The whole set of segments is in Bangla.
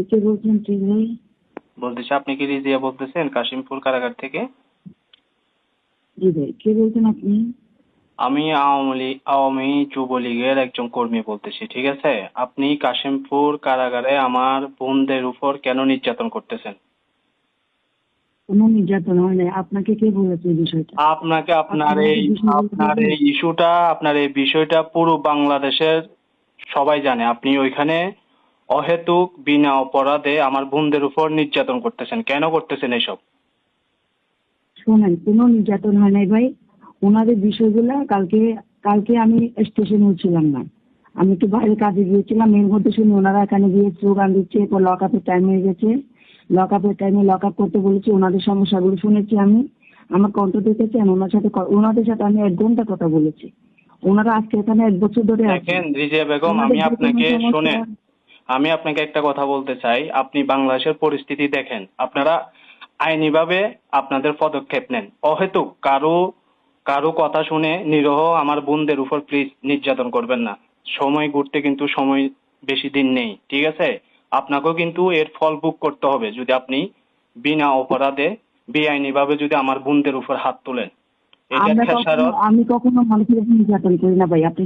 কে বলছেন ঠিক ভাই? বলতেছি, আপনি কি রিজিয়া বলতেছেন কাশিমপুর কারাগার থেকে? জি ভাই, কে বলছেন আপনি? আমি আওয়ামী যুবলীগের একজন কর্মী বলতেছি, ঠিক আছে? আপনি কাশিমপুর কারাগারে আমার বোনদের উপর কেন নির্যাতন করতেছেন? কোনো নির্যাতন হয় নাই। আপনাকে কে বলেছে এই বিষয়টা? আপনাকে আপনি আমাকে বিষয়গুলো বলুন। আপনার এই বিষয়টা পুরো বাংলাদেশের সবাই জানে। আপনি ওইখানে অহেতুক বিনা অপরাধে আমার বোনদের উপর নির্যাতন করতেছেন। কেন করতেছেন এসব? শোনেন, কোনো নির্যাতন হয় নাই ভাই। ওনাদের বিষয়গুলা কালকে কালকে আমি স্টেশনে ছিলাম না। আমি একটু বাইরে কাজে গিয়েছিলাম, এর মধ্যে শুনি ওনারা এখানে গিয়ে স্লোগান দিচ্ছে, এরপর লক আপের টাইম হয়ে গেছে। লক আপের টাইমে লক আপ করতে বলেছি, ওনাদের সমস্যাগুলো শুনেছি আমি। আমার কণ্ঠ দেখেছেন, ওনাদের সাথে আমি 1 ঘন্টা কথা বলেছি। ওনারা আজকে এখানে 1 বছর ধরে আছেন। দেখেন রিজিয়া বেগম, ওনাদের যে কোনো সমস্যা। আমি আপনাকে একটা কথা বলতে চাই। আপনি বাংলাদেশের পরিস্থিতি দেখেন। আপনারা আইনিভাবে আপনাদের পদক্ষেপ নেন। অহেতুক কারো কারো কথা শুনে নিরহ আমার বোনদের উপর প্লিজ নির্যাতন করবেন না। সময় ঘুরতে কিন্তু সময় বেশি দিন নেই, ঠিক আছে? আপনাকেও কিন্তু এর ফল ভোগ করতে হবে যদি আপনি বিনা অপরাধে বেআইনি ভাবে যদি আমার বোনদের উপর হাত তোলেন। এটার খেসারত আমি কখনো মানুষের উপর নির্যাতন করি না ভাই। আপনি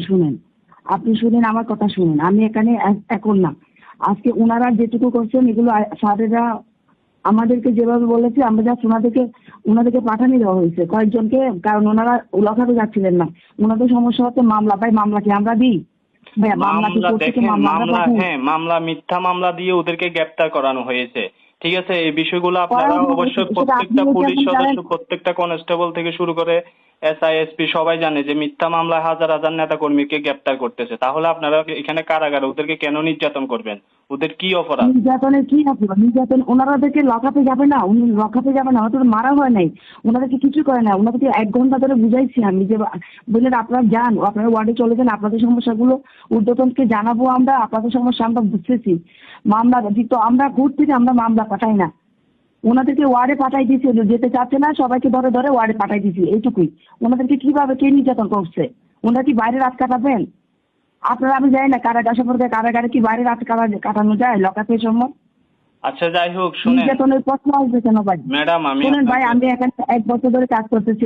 শুনেন, আমার কথা শুনেন। আমি এখানে এখন না, আজকে ওনারা যেটুকু করছেন এগুলো স্যারেরা আমাদেরকে যেভাবে বলেছে, আমরা জাস্ট ওনাদেরকে পাঠানি দেওয়া হয়েছে কয়েকজনকে, কারণ ওনারা লকাপে যাচ্ছিলেন না। ওনাদের সমস্যা হচ্ছে মামলা। ভাই মামলা কি আমরা দিই? ভাই মামলা কি মামলা করতে দেখেন, মামলা আমরা পাঠাই? হ্যাঁ, মিথ্যা মামলা দিয়ে ওদেরকে গ্রেপ্তার করানো হয়েছে, ঠিক আছে? এই বিষয়গুলো আপনারা করানো হয়েছে, অবশ্যই সেটা আপনি প্রত্যেকটা হচ্ছে পুলিশ এখন সদস্য, জানেন। প্রত্যেকটা কনস্টেবল থেকে শুরু করে এসআই এসপি সবাই জানে যে মিথ্যা মামলায় হাজার হাজার নেতা কর্মীকে গ্রেপ্তার করতেছে। তাহলে আপনারা এখানে কারাগারে ওদেরকে কেন নির্যাতন করবেন? ওদের কি অপরাধ? নির্যাতনের কি আছে? নির্যাতন ওনারাদেরকে লকআপে যাবে না, উনি লকআপে যাবে না, হয়তো মারা হয় নাই, ওনাদেরকে কিছু করে না। ওনাদেরকে 1 ঘন্টা ধরে বুঝাইছি আমি যে বললেন আপনারা যান, আপনারা ওয়ার্ডে চলে যান, আপনাদের সমস্যাগুলো ঊর্ধ্বতনকে জানাবো আমরা, আপনাদের সমস্যা আমরা বুঝতেছি। মামলা তো আমরা কোর্ট থেকে আমরা মামলা পাঠাই না, ওনাদেরকে ওয়ার্ডে পাঠাই দিয়েছি। যেতে চাচ্ছে না, সবাইকে ধরে ধরে ওয়ার্ডে পাঠাই দিয়েছি, এইটুকুই। ওনাদেরকে কিভাবে কে নির্যাতন করছে? ওনারা কি বাইরে রাত কাটাবেন? আপনারা, আমি জানি না কারাগার সম্পর্কে, কারাগারে কি বাইরে রাত কাটানো যায় লকআপের সময়? আচ্ছা, যাই হোক, শুনেন নির্যাতনের প্রশ্ন আসবে কেন ভাই? ম্যাডাম, আমি শুনেন ভাই, আপনাকে আমি এখানে 1 বছর ধরে কাজ করতেছি।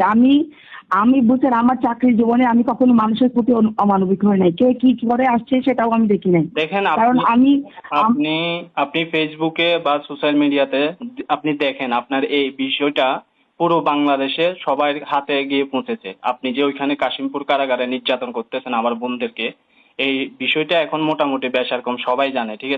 আমি বুঝছেন, আমার চাকরির জীবনে আমি কখনো মানুষের প্রতি অমানবিক হই নাই। কে কি করে আসছে সেটাও আমি দেখি নাই। দেখেন, কারণ আপনি আপনি ফেসবুকে বা সোশ্যাল মিডিয়াতে আপনি দেখেন, আপনার এই বিষয়টা পুরো বাংলাদেশে সবার হাতে গিয়ে পৌঁছেছে। আপনি যে ওইখানে কাশিমপুর কারাগারে নির্যাতন করতেছেন আমার বোনদেরকে, এই বিষয়টা এখন মোটামুটি বেশ রকম সবাই জানে, ঠিক আছে?